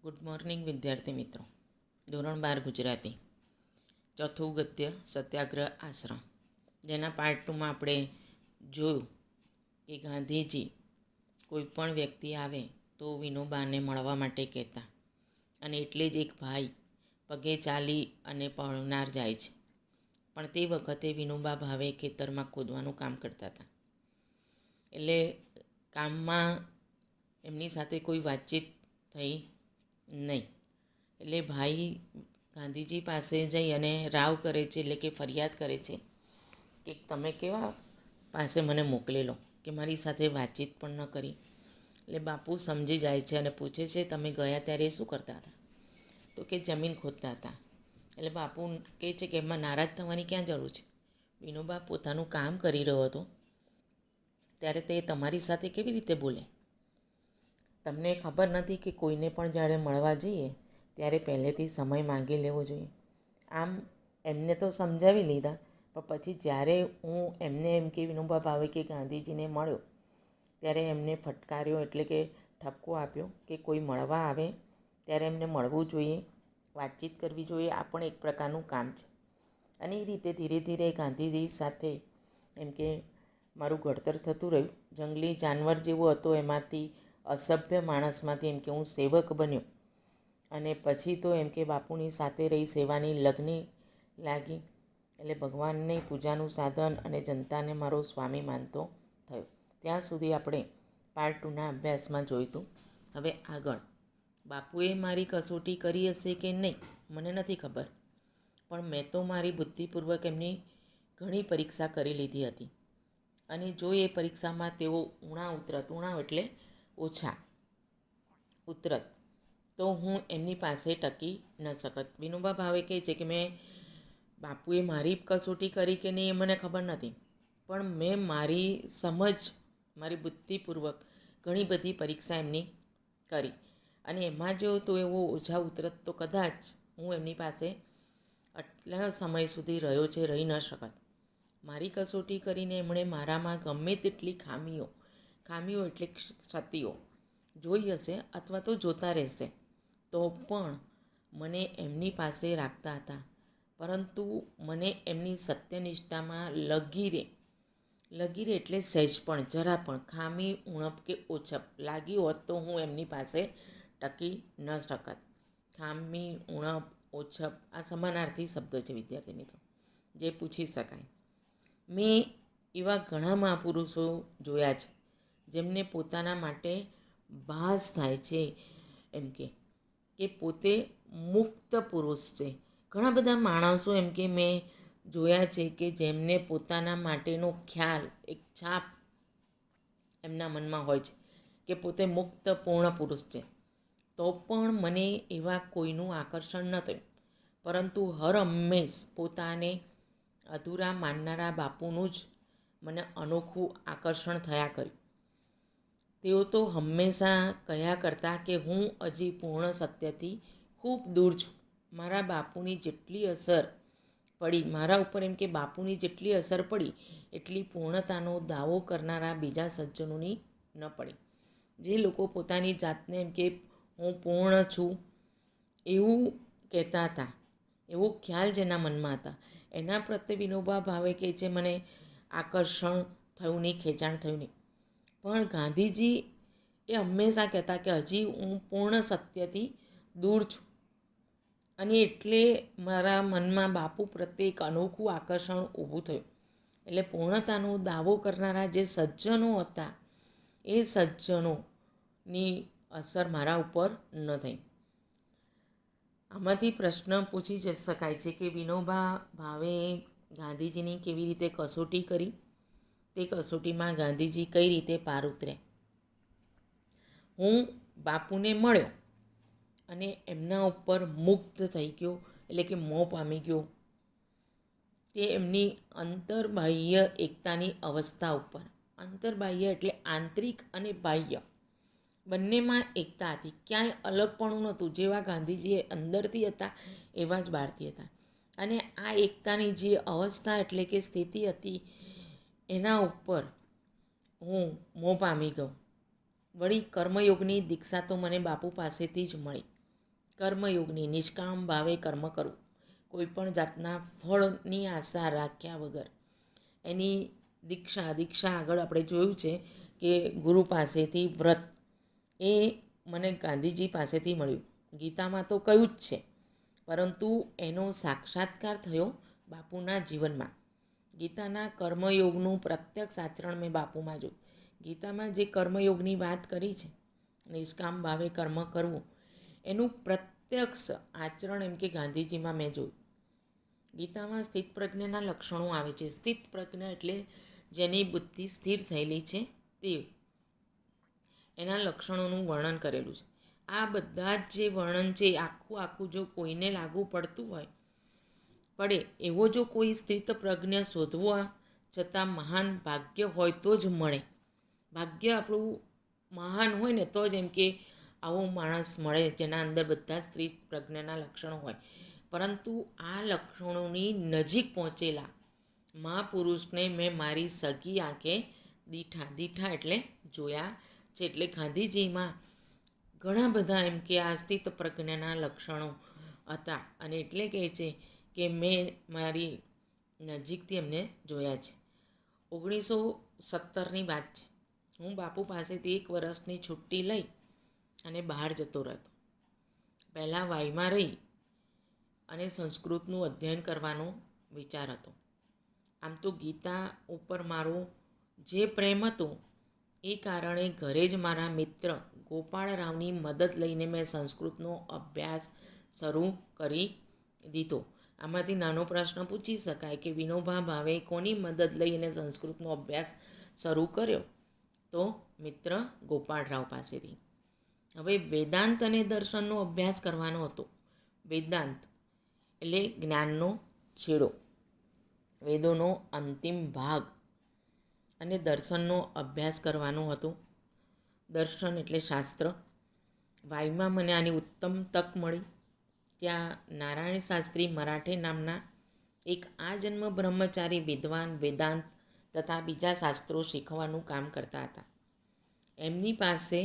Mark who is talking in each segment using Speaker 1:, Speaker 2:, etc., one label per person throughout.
Speaker 1: Good morning વિદ્યાર્થી મિત્રો. ધોરણ 12 ગુજરાતી, ચોથું ગદ્ય સત્યાગ્રહ આશ્રમ, જેના પાર્ટ 2માં આપણે જોયું કે ગાંધીજી કોઈ પણ વ્યક્તિ આવે તો વિનોબાને મળવા માટે કહેતા, અને એટલે જ એક ભાઈ પગે ચાલી અને પળનાર જાય છે. પણ તે વખતે વિનોબા ભાવે ખેતરમાં ખોદવાનું કામ કરતા હતા. એટલે કામમાં એમની સાથે કોઈ વાતચીત થઈ નહીં. એટલે ભાઈ ગાંધીજી પાસે જઈ અને રાવ કરે છે, એટલે કે ફરિયાદ કરે છે કે તમે કેવા પાસે મને મોકલેલો કે મારી સાથે વાતચીત પણ ન કરી. એટલે બાપુ સમજી જાય છે અને પૂછે છે, તમે ગયા ત્યારે શું કરતા હતા? તો કે જમીન ખોદતા હતા. એટલે બાપુ કહે છે કે એમાં નારાજ થવાની ક્યાં જરૂર છે? વિનોબા પોતાનું કામ કરી રહ્યો હતો ત્યારે તે તમારી સાથે કેવી રીતે બોલે? તમને ખબર નથી કે કોઈને પણ જ્યારે મળવા જઈએ ત્યારે પહેલેથી સમય માંગી લેવો જોઈએ? આમ એમને તો સમજાવી લીધા, પણ પછી જ્યારે હું એમને એમ કે વિનોબા ભાવે કે ગાંધીજીને મળ્યો ત્યારે એમને ફટકાર્યો, એટલે કે ઠપકો આપ્યો કે કોઈ મળવા આવે ત્યારે એમને મળવું જોઈએ, વાતચીત કરવી જોઈએ. આ પણ એક પ્રકારનું કામ છે. અને એ રીતે ધીરે ધીરે ગાંધીજી સાથે એમ કે મારું ઘડતર થતું રહ્યું. જંગલી જાનવર જેવો હતો એમાંથી અસભ્ય માણસમાંથી એમ કે હું સેવક બન્યો, અને પછી તો એમ કે બાપુની સાથે રહી સેવાની લગ્ની લાગી. એટલે ભગવાનની પૂજાનું સાધન અને જનતાને મારો સ્વામી માનતો થયો. ત્યાં સુધી આપણે પાર્ટ 2ના અભ્યાસમાં જોઈતું. હવે આગળ બાપુએ મારી કસોટી કરી હશે કે નહીં મને નથી ખબર, પણ મેં તો મારી બુદ્ધિપૂર્વક એમની ઘણી પરીક્ષા કરી લીધી હતી. અને જો એ પરીક્ષામાં તેઓ ઊણા ઉતરત, ઊણા એટલે ઓછા ઉતરત, તો હું એમની પાસે ટકી ન શકત. વિનોબા ભાવે કહે છે કે બાપુએ મારી કસોટી કરી કે નહીં એ મને ખબર નથી, પણ મેં મારી સમજ, મારી બુદ્ધિપૂર્વક ઘણી બધી પરીક્ષા એમની કરી, અને એમાં જો તો એવો ઓછા ઉતરત તો કદાચ હું એમની પાસે આટલા સમય સુધી રહ્યો છે, રહી ન શકત. મારી કસોટી કરીને એમણે મારામાં ગમે તેટલી ખામીઓ એટલે ક્ષતિઓ જોઈ હશે અથવા તો જોતા રહેશે, તો પણ મને એમની પાસે રાખતા હતા. પરંતુ મને એમની સત્યનિષ્ઠામાં લગીરે એટલે સહેજ પણ, જરા પણ ખામી, ઉણપ કે ઓછપ લાગી હોત તો હું એમની પાસે ટકી ન શકત. ખામી, ઉણપ, ઓછપ આ સમાનાર્થી શબ્દ છે વિદ્યાર્થી મિત્રો, જે પૂછી શકાય. મેં એવા ઘણા મહાપુરુષો જોયા છે જેમને પોતાના માટે ભાસ થાય છે એમ કે પોતે મુક્ત પુરુષ છે. ઘણા બધા માણસો એમ કે મેં જોયા છે કે જેમને પોતાના માટેનો ખ્યાલ, એક છાપ એમના મનમાં હોય છે કે પોતે મુક્ત પૂર્ણ પુરુષ છે. તો પણ મને એવા કોઈનું આકર્ષણ ન થયું, પરંતુ હર હંમેશ પોતાને અધૂરા માનનારા બાપુનું જ મને અનોખું આકર્ષણ થયા કર્યું. તેઓ તો હંમેશા કહ્યા કરતા કે હું હજી પૂર્ણ સત્યથી ખૂબ દૂર છું. મારા બાપુની જેટલી અસર પડી મારા ઉપર, એમ કે બાપુની જેટલી અસર પડી એટલી પૂર્ણતાનો દાવો કરનારા બીજા સજ્જનોની ન પડી. જે લોકો પોતાની જાતને એમ કે હું પૂર્ણ છું એવું કહેતા હતા, એવો ખ્યાલ જેના મનમાં હતા, એના પ્રત્યે વિનોબા ભાવે કહે છે મને આકર્ષણ થયું નહીં, ખેંચાણ થયું નહીં. પણ ગાંધીજી એ હંમેશા કહેતા કે હજી હું પૂર્ણ સત્યથી દૂર છું, અને એટલે મારા મનમાં બાપુ પ્રત્યે એક અનોખું આકર્ષણ ઊભું થયું. એટલે પૂર્ણતાનો દાવો કરનારા જે સજ્જનો હતા એ સજ્જનોની અસર મારા ઉપર ન થઈ. આમાંથી પ્રશ્ન પૂછી જ શકાય છે કે વિનોબા ભાવે ગાંધીજીની કેવી રીતે કસોટી કરી? તે કસોટીમાં ગાંધીજી કઈ રીતે પાર ઉતર્યા? હું બાપુને મળ્યો અને એમના ઉપર મુગ્ધ થઈ ગયો, એટલે કે મોહ પામી ગયો. તે એમની અંતર્બાહ્ય એકતાની અવસ્થા ઉપર, અંતર્બાહ્ય એટલે આંતરિક અને બાહ્ય બંનેમાં એકતા હતી, ક્યાંય અલગપણું નહોતું. જેવા ગાંધીજી અંદરથી હતા એવા જ બહારથી હતા. અને આ એકતાની જે અવસ્થા એટલે કે સ્થિતિ હતી એના ઉપર હું મોહ પામી ગયો. વળી કર્મયોગની દીક્ષા તો મને બાપુ પાસેથી જ મળી. કર્મયોગની નિષ્કામ ભાવે કર્મ કરવું, કોઈ પણ જાતના ફળની આશા રાખ્યા વગર. એની દીક્ષા આગળ આપણે જોયું છે કે ગુરુ પાસેથી વ્રત, એ મને ગાંધીજી પાસેથી મળ્યું. ગીતામાં તો કહ્યું જ છે, પરંતુ એનો સાક્ષાત્કાર થયો બાપુના જીવનમાં. ગીતાના કર્મયોગનું પ્રત્યક્ષ આચરણ મેં બાપુમાં જોયું. ગીતામાં જે કર્મયોગની વાત કરી છે, નિષ્કામ ભાવે કર્મ કરવું, એનું પ્રત્યક્ષ આચરણ એમ કે ગાંધીજીમાં મેં જોયું. ગીતામાં સ્થિત પ્રજ્ઞાના લક્ષણો આવે છે. સ્થિત પ્રજ્ઞા એટલે જેની બુદ્ધિ સ્થિર થયેલી છે તે, એના લક્ષણોનું વર્ણન કરેલું છે. આ બધા જ જે વર્ણન છે આખું જો કોઈને લાગુ પડે એવો જો કોઈ સ્થિત પ્રજ્ઞ શોધવા છતાં મહાન ભાગ્ય હોય તો જ મળે. ભાગ્ય આપણું મહાન હોય ને તો જ એમ કે આવો માણસ મળે જેના અંદર બધા સ્થિત પ્રજ્ઞાના લક્ષણો હોય. પરંતુ આ લક્ષણોની નજીક પહોંચેલા મહાપુરુષને મેં મારી સગી આંખે દીઠા એટલે જોયા છે. એટલે ગાંધીજીમાં ઘણા બધા એમ કે આ સ્થિત પ્રજ્ઞાના લક્ષણો હતા, અને એટલે કહે છે કે મેં મારી નજીકથી એમને જોયા છે. 1917ની વાત છે. હું બાપુ પાસેથી 1 વર્ષની છુટ્ટી લઈ અને બહાર જતો રહેતો. પહેલાં વાઈમાં રહી અને સંસ્કૃતનું અધ્યયન કરવાનો વિચાર હતો. આમ તો ગીતા ઉપર મારો જે પ્રેમ હતો એ કારણે ઘરે જ મારા મિત્ર ગોપાળરાવની મદદ લઈને મેં સંસ્કૃતનો અભ્યાસ શરૂ કરી દીધો. આમાંથી નાનો પ્રશ્ન પૂછી શકાય કે વિનોબા ભાવે કોની મદદ લઈને સંસ્કૃતનો અભ્યાસ શરૂ કર્યો? તો મિત્ર ગોપાળરાવ પાસેથી. હવે વેદાંત અને દર્શનનો અભ્યાસ કરવાનો હતો. વેદાંત એટલે જ્ઞાનનો છેડો, વેદોનો અંતિમ ભાગ, અને દર્શનનો અભ્યાસ કરવાનો હતો. દર્શન એટલે શાસ્ત્ર. વાઈમાં મને આની ઉત્તમ તક મળી. ત્યાં નારાયણ શાસ્ત્રી મરાઠે નામના એક આજન્મ બ્રહ્મચારી વિદ્વાન વેદાંત તથા બીજા શાસ્ત્રો શીખવાનું કામ કરતા હતા. એમની પાસે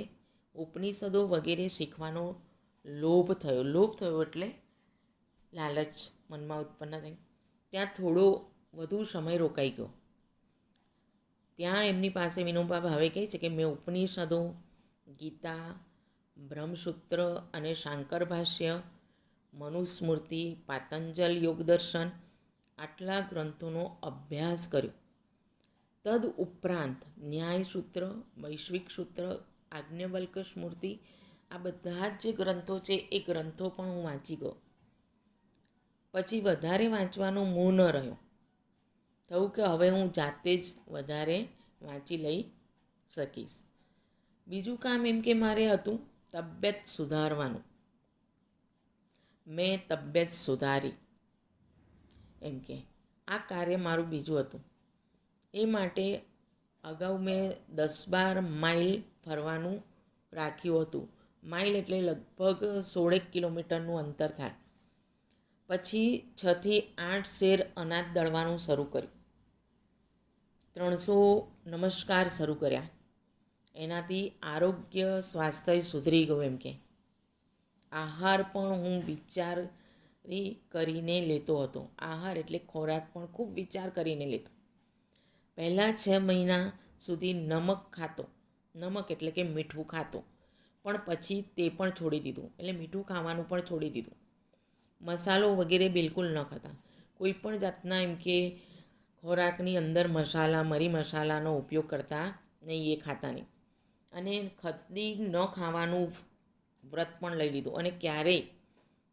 Speaker 1: ઉપનિષદો વગેરે શીખવાનો લોભ થયો એટલે લાલચ મનમાં ઉત્પન્ન થઈ. ત્યાં થોડો વધુ સમય રોકાઈ ગયો. ત્યાં એમની પાસે વિનોબા ભાવે કહે છે કે મેં ઉપનિષદો, ગીતા, બ્રહ્મસૂત્ર અને શાંકર ભાષ્ય, મનુસ્મૃતિ, પાતંજલ યોગદર્શન આટલા ગ્રંથોનો અભ્યાસ કર્યો. તદ ઉપરાંત ન્યાયસૂત્ર, વૈશ્વિક સૂત્ર, આજ્ઞવલ્ક સ્મૃતિ, આ બધા જ જે ગ્રંથો છે એ ગ્રંથો પણ હું વાંચી ગયો. પછી વધારે વાંચવાનો મોહ ન રહ્યો. થયું કે હવે હું જાતે જ વધારે વાંચી લઈ શકીશ. બીજું કામ એમ કે મારે હતું તબિયત સુધારવાનું. મેં તબિયત સુધારી એમ કે આ કાર્ય મારું બીજું હતું. એ માટે અગાઉ મેં 10-12 માઇલ ફરવાનું રાખ્યું હતું. માઇલ એટલે લગભગ 16 કિલોમીટરનું અંતર થાય. પછી 6 થી 8 શેર અનાજ દળવાનું શરૂ કર્યું. 300 નમસ્કાર શરૂ કર્યા. એનાથી આરોગ્ય સ્વાસ્થ્ય સુધરી ગયું એમ કે. આહાર પણ હું વિચારી કરીને લેતો હતો. આહાર એટલે ખોરાક પણ ખૂબ વિચાર કરીને લેતો. પહેલાં 6 મહિના સુધી નમક ખાતો. નમક એટલે કે મીઠું ખાતો, પણ પછી તે પણ છોડી દીધું. એટલે મીઠું ખાવાનું પણ છોડી દીધું. મસાલો વગેરે બિલકુલ ન ખાતા. કોઈ પણ જાતના એમ કે ખોરાકની અંદર મસાલા, મરી મસાલાનો ઉપયોગ કરતા નહીં, એ ખાતા નહીં. અને ખદ્દી ન ખાવાનું વ્રત પણ લઈ લીધું, અને ક્યારેય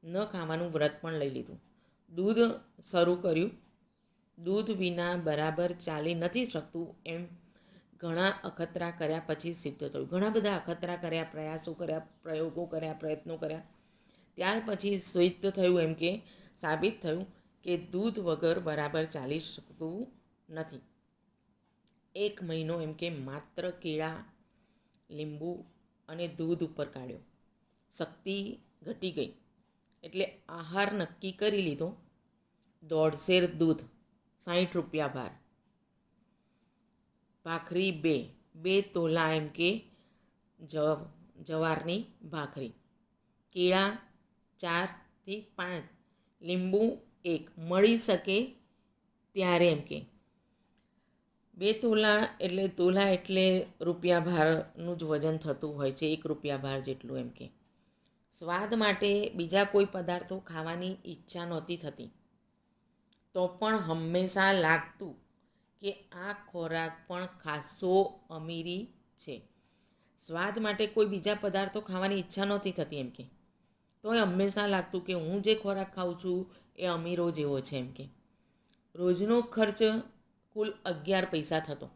Speaker 1: ન ખાવાનું વ્રત પણ લઈ લીધું. દૂધ શરૂ કર્યું. દૂધ વિના બરાબર ચાલી નથી શકતું એમ ઘણા અખતરા કર્યા પછી સિદ્ધ થયું. ઘણા બધા અખતરા કર્યા, પ્રયાસો કર્યા, પ્રયોગો કર્યા, પ્રયત્નો કર્યા. ત્યાર પછી સિદ્ધ થયું એમ કે સાબિત થયું કે દૂધ વગર બરાબર ચાલી શકતું નથી. 1 મહિનો એમ કે માત્ર કેળા, લીંબુ અને દૂધ ઉપર કાઢ્યો. શક્તિ ઘટી ગઈ. એટલે આહાર નક્કી કરી લીધો. 1.5 શેર દૂધ, 60 રૂપિયા ભાર. ભાખરી 2 તોલા એમ કે જવારની ભાખરી. કેળા 4થી 5 લીંબુ 1 મળી શકે ત્યારે એમ કે 2 તોલા એટલે રૂપિયા ભારનું જ વજન થતું હોય છે, 1 રૂપિયા ભાર જેટલું એમ કે. સ્વાદ માટે બીજા કોઈ પદાર્થો ખાવાની ઈચ્છા નહોતી થતી, તો પણ હંમેશા લાગતું કે આ ખોરાક પણ ખાસો અમીરી છે. સ્વાદ માટે કોઈ બીજા પદાર્થો ખાવાની ઈચ્છા નહોતી થતી એમ કે, તોય હંમેશા લાગતું કે હું જે ખોરાક ખાઉં છું એ અમીરો જેવો છે એમ કે. રોજનો ખર્ચ કુલ 11 પૈસા થતો.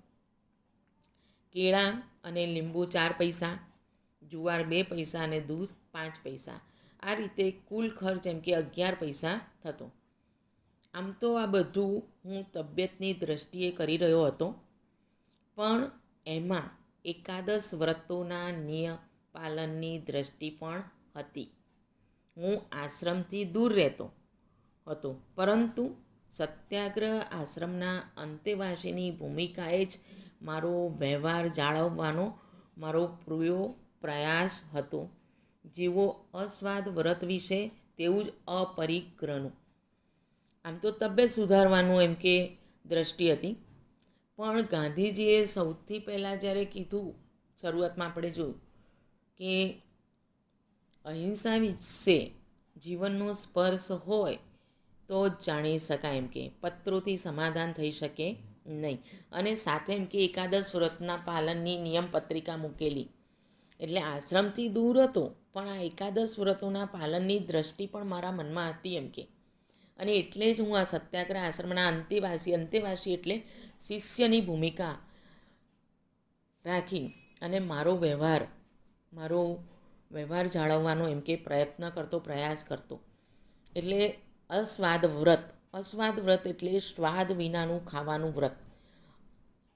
Speaker 1: કેળા અને લીંબુ 4 પૈસા, જુવાર 2 પૈસા અને દૂધ 5 પૈસા. આ રીતે કુલ ખર્ચ એમ કે 11 પૈસા થતો. આમ તો આ બધું હું તબિયતની દૃષ્ટિએ કરી રહ્યો હતો, પણ એમાં એકાદશ વ્રતોના નિયમ પાલનની દૃષ્ટિ પણ હતી. હું આશ્રમથી દૂર રહેતો હતો, પરંતુ સત્યાગ્રહ આશ્રમના અંતેવાસીની ભૂમિકાએ જ મારો વ્યવહાર જાળવવાનો મારો પૂરો પ્રયાસ હતો. જેવો અસ્વાદ વ્રત વિશે તેવું જ અપરિગ્રહનું. આમ તો તબિયત સુધારવાનું એમ કે દ્રષ્ટિ હતી, પણ ગાંધીજીએ સૌથી પહેલાં જ્યારે કીધું, શરૂઆતમાં આપણે જોયું કે અહિંસા વિશે જીવનનો સ્પર્શ હોય તો જ જાણી શકાય એમ કે, પત્રોથી સમાધાન થઈ શકે નહીં. અને સાથે એમ કે એકાદશ વ્રતના પાલનની નિયમ પત્રિકા મૂકેલી. એટલે આશ્રમથી દૂર હતો, પણ આ એકાદશ વ્રતોના પાલનની દૃષ્ટિ પણ મારા મનમાં હતી એમ કે. અને એટલે જ હું આ સત્યાગ્રહ આશ્રમના અંતેવાસી એટલે શિષ્યની ભૂમિકા રાખી અને મારો વ્યવહાર જાળવવાનો એમ કે પ્રયાસ કરતો. એટલે અસ્વાદ વ્રત એટલે સ્વાદ વિનાનું ખાવાનું વ્રત,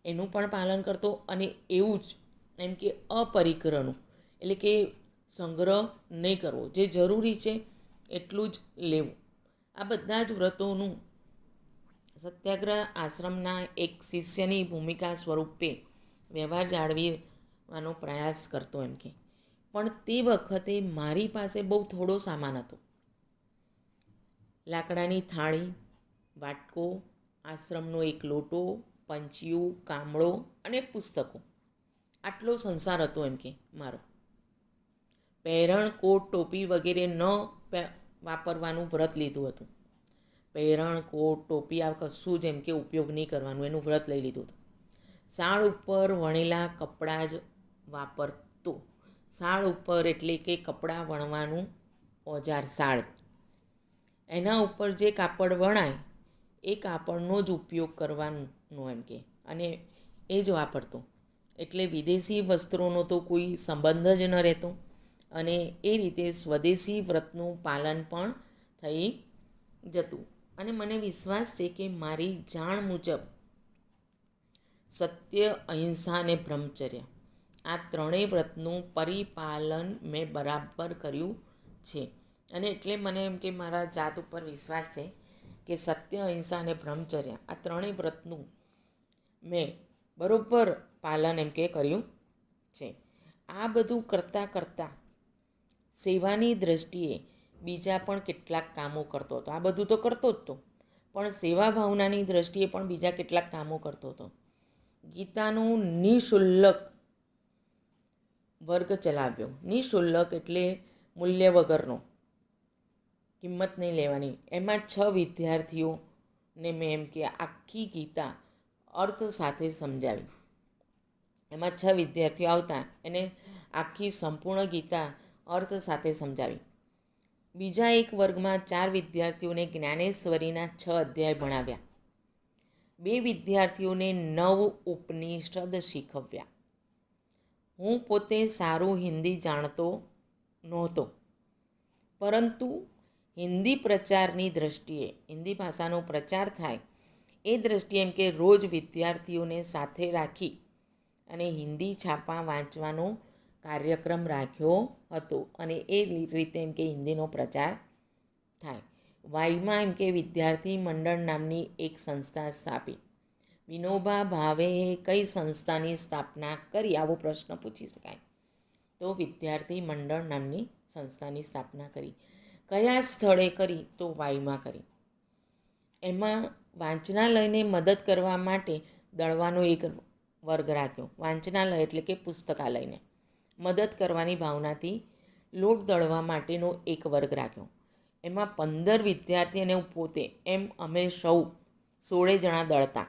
Speaker 1: એનું પણ પાલન કરતો. અને એવું જ એમ કે અપરિગ્રહનું એટલે કે સંગ્રહ નહીં કરવો, જે જરૂરી છે એટલું જ લેવું. આ બધા જ વ્રતોનું સત્યાગ્રહ આશ્રમના એક શિષ્યની ભૂમિકા સ્વરૂપે વ્યવહાર જાળવવાનો પ્રયાસ કરતો એમ કે. પણ તે વખતે મારી પાસે બહુ થોડો સામાન હતો. લાકડાની થાળી, વાટકો, આશ્રમનો એક લોટો, પંચિયું, કામળો અને પુસ્તકો, આટલો સંસાર હતો એમ કે મારો. પહેરણ, કોટ, ટોપી વગેરે ન વાપરવાનું વ્રત લીધું હતું. પહેરણ, કોટ, ટોપી આ કશું જ એમ કે ઉપયોગ નહીં કરવાનું, એનું વ્રત લઈ લીધું હતું. શાળ ઉપર વણેલા કપડાં જ વાપરતો. શાળ ઉપર એટલે કે કપડાં વણવાનું ઓજાર શાળ, એના ઉપર જે કાપડ વણાય એ કાપડનો જ ઉપયોગ કરવાનો એમ કે, અને એ જ વાપરતો. એટલે વિદેશી વસ્ત્રોનો તો કોઈ સંબંધ જ ન રહેતો. અને એ રીતે સ્વદેશી વ્રતનું પાલન પણ થઈ જતું. અને મને વિશ્વાસ છે કે મારી જાણ મુજબ સત્ય, અહિંસા અને બ્રહ્મચર્ય આ ત્રણેય વ્રતનું પરિપાલન મેં બરાબર કર્યું છે. અને એટલે મને એમ કે મારા જાત ઉપર વિશ્વાસ છે કે સત્ય, અહિંસા અને બ્રહ્મચર્ય આ ત્રણેય વ્રતનું મેં બરાબર પાલન એમ કે કર્યું છે. આ બધું કરતાં સેવાની દૃષ્ટિએ બીજા પણ કેટલાક કામો કરતો હતો. આ બધું તો કરતો જ હતો, પણ સેવા ભાવનાની દૃષ્ટિએ પણ બીજા કેટલાક કામો કરતો હતો. ગીતાનું નિઃશુલ્ક વર્ગ ચલાવ્યો. નિઃશુલ્ક એટલે મૂલ્ય વગરનો, કિંમત નહીં લેવાની. એમાં 6 વિદ્યાર્થીઓને મેં એમ કે આખી ગીતા અર્થ સાથે સમજાવી. એમાં 6 વિદ્યાર્થીઓ આવતા, એને આખી સંપૂર્ણ ગીતા અર્થ સાથે સમજાવી. બીજા એક વર્ગમાં 4 વિદ્યાર્થીઓને જ્ઞાનેશ્વરીના 6 અધ્યાય ભણાવ્યા. 2 વિદ્યાર્થીઓને 9 ઉપનિષદ શીખવ્યા. હું પોતે સારું હિન્દી જાણતો નહોતો, પરંતુ હિન્દી પ્રચારની દૃષ્ટિએ, હિન્દી ભાષાનો પ્રચાર થાય એ દ્રષ્ટિએ એમ કે રોજ વિદ્યાર્થીઓને સાથે રાખી અને હિન્દી છાપા વાંચવાનો કાર્યક્રમ રાખ્યો હતો. અને એ રીતે એમ કે હિન્દીનો પ્રચાર થાય. વાઈમાં એમ કે વિદ્યાર્થી મંડળ નામની એક સંસ્થા સ્થાપી. વિનોબા ભાવેએ કઈ સંસ્થાની સ્થાપના કરી, આવો પ્રશ્ન પૂછી શકાય. તો વિદ્યાર્થી મંડળ નામની સંસ્થાની સ્થાપના કરી. કયા સ્થળે કરી? તો વાઈમાં કરી. એમાં વાંચનાલયને મદદ કરવા માટે દળવાનો એક વર્ગ રાખ્યો. વાંચનાલય એટલે કે પુસ્તકાલયને મદદ કરવાની ભાવનાથી લોટ દળવા માટેનો એક વર્ગ રાખ્યો. એમાં 15 વિદ્યાર્થી અને હું પોતે એમ અમે સૌ 16 જણા દળતા.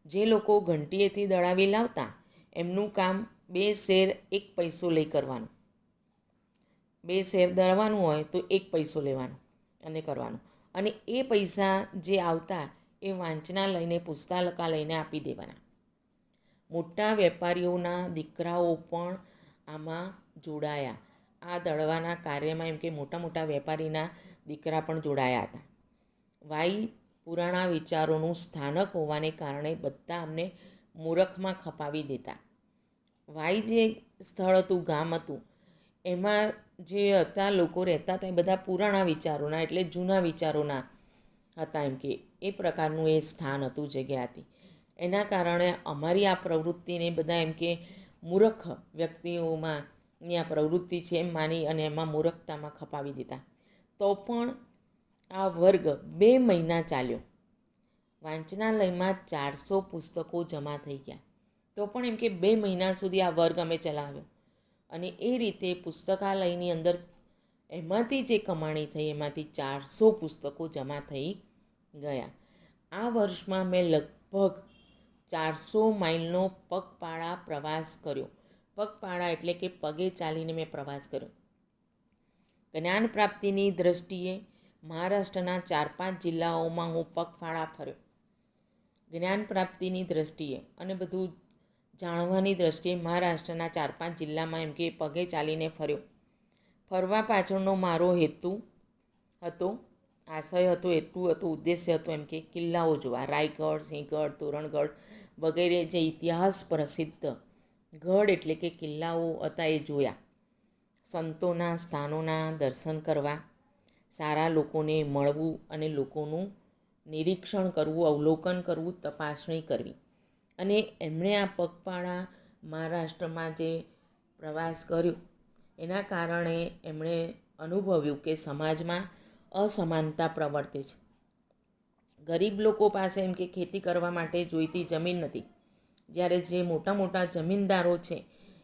Speaker 1: જે લોકો ઘંટીએથી દળાવી લાવતા એમનું કામ 2 શેર 1 પૈસો લઈ કરવાનું. 2 શેર દળવાનું હોય તો 1 પૈસો લેવાનો અને કરવાનું. અને એ પૈસા જે આવતા એ વાંચનાલયને પુસ્તકાલયને આપી દેવાના. મોટા વેપારીઓના દીકરાઓ પણ આમાં જોડાયા. આ દળવાના કાર્યમાં એમ કે મોટા મોટા વેપારીના દીકરા પણ જોડાયા હતા. વાઈ પુરાણા વિચારોનું સ્થાનક હોવાને કારણે બધા અમને મૂરખમાં ખપાવી દેતા. વાઈ જે સ્થળ હતું, ગામ હતું, એમાં જે હતા લોકો રહેતા હતા એ બધા પુરાણા વિચારોના એટલે જૂના વિચારોના હતા. એમ કે એ પ્રકારનું એ સ્થાન હતું, જગ્યા હતી. એના કારણે અમારી આ પ્રવૃત્તિને બધા એમ કે મૂર્ખ વ્યક્તિઓમાં ની આ પ્રવૃત્તિ છે એમ માની અને એમાં મૂર્ખતામાં ખપાવી દીધા. તો પણ આ વર્ગ 2 મહિના ચાલ્યો. વાંચનાલયમાં 400 પુસ્તકો જમા થઈ ગયા. તો પણ એમ કે 2 મહિના સુધી આ વર્ગ અમે ચલાવ્યો. અને એ રીતે પુસ્તકાલયની અંદર એમાંથી જે કમાણી થઈ એમાંથી 400 પુસ્તકો જમા થઈ ગયા. આ વર્ષમાં મેં લગભગ 400 માઇલનો પગપાળા પ્રવાસ કર્યો. પગપાળા એટલે કે પગે ચાલીને મેં પ્રવાસ કર્યો. જ્ઞાન પ્રાપ્તિની દૃષ્ટિએ મહારાષ્ટ્રના 4-5 જિલ્લાઓમાં હું પગપાળા ફર્યો. જ્ઞાન પ્રાપ્તિની દૃષ્ટિએ અને બધું જાણવાની દૃષ્ટિએ મહારાષ્ટ્રના 4-5 જિલ્લામાં એમ કે પગે ચાલીને ફર્યો. ફરવા પાછળનો મારો હેતુ હતો, આશય હતો, એટલું હતું, ઉદ્દેશ્ય હતો એમ કે કિલ્લાઓ જોવા. રાયગઢ, સિંહગઢ, તોરણગઢ વગેરે જે ઇતિહાસ પ્રસિદ્ધ ગઢ એટલે કે કિલ્લાઓ હતા એ જોયા. સંતોના સ્થાનોના દર્શન કરવા, સારા લોકોને મળવું અને લોકોનું નિરીક્ષણ કરવું, અવલોકન કરવું, તપાસણી કરવી. અને એમણે આ પગપાળા મહારાષ્ટ્રમાં જે પ્રવાસ કર્યો એના કારણે એમણે અનુભવ્યું કે સમાજમાં અસમાનતા પ્રવર્તે છે. ગરીબ લોકો પાસે એમ કે ખેતી કરવા માટે જોઈતી જમીન નથી, જ્યારે જે મોટા મોટા જમીનદારો છે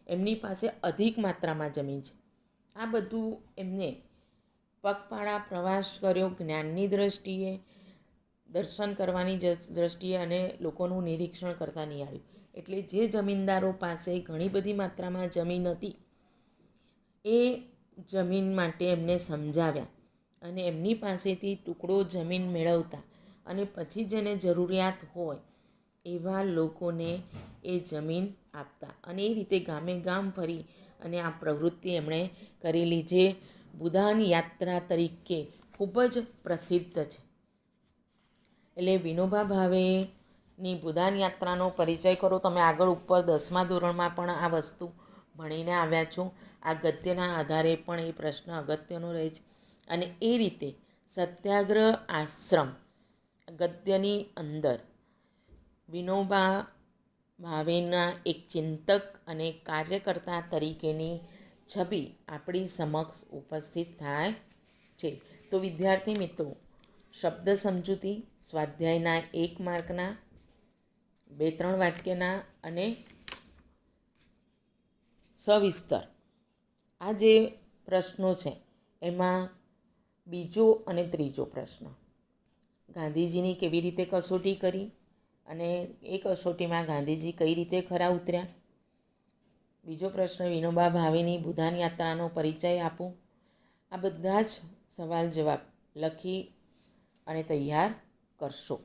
Speaker 1: એમની પાસે અધિક માત્રામાં જમીન છે. આ બધું એમને પગપાળા પ્રવાસ કર્યો જ્ઞાનની દૃષ્ટિએ, દર્શન કરવાની દૃષ્ટિએ અને લોકોનું નિરીક્ષણ કરતા નિહાળ્યું. એટલે જે જમીનદારો પાસે ઘણી બધી માત્રામાં જમીન હતી એ જમીન માટે એમને સમજાવ્યા અને એમની પાસેથી ટુકડો જમીન મેળવતા અને પછી જેને જરૂરિયાત હોય એવા લોકોને એ જમીન આપતા. અને એ રીતે ગામે ગામ ફરી અને આ પ્રવૃત્તિ એમણે કરેલી, જે બુધાન યાત્રા તરીકે ખૂબ જ પ્રસિદ્ધ છે. એટલે વિનોબા ભાવેની બુધાન યાત્રાનો પરિચય કરો. તમે આગળ ઉપર 10મા ધોરણમાં પણ આ વસ્તુ ભણીને આવ્યા છો. આ ગદ્યના આધારે પણ એ પ્રશ્ન અગત્યનો રહે છે. અને એ રીતે સત્યાગ્રહ આશ્રમ ગદ્યની અંદર વિનોબા ભાવેના એક ચિંતક અને કાર્યકર્તા તરીકેની છબી આપણી સમક્ષ ઉપસ્થિત થાય છે. તો વિદ્યાર્થી મિત્રો, શબ્દ સમજૂતી સ્વાધ્યાયના 1 માર્કના 2-3 વાક્યના અને સવિસ્તર આ જે પ્રશ્નો છે એમાં બીજો અને ત્રીજો પ્રશ્ન, ગાંધીજીની કેવી રીતે કસોટી કરી અને એ કસોટીમાં ગાંધીજી કઈ રીતે ખરા ઉતર્યા. બીજો પ્રશ્ન, વિનોબા ભાવેની બુધાન યાત્રાનો પરિચય આપો. આ બધા જ સવાલ જવાબ લખી અને તૈયાર કરશો.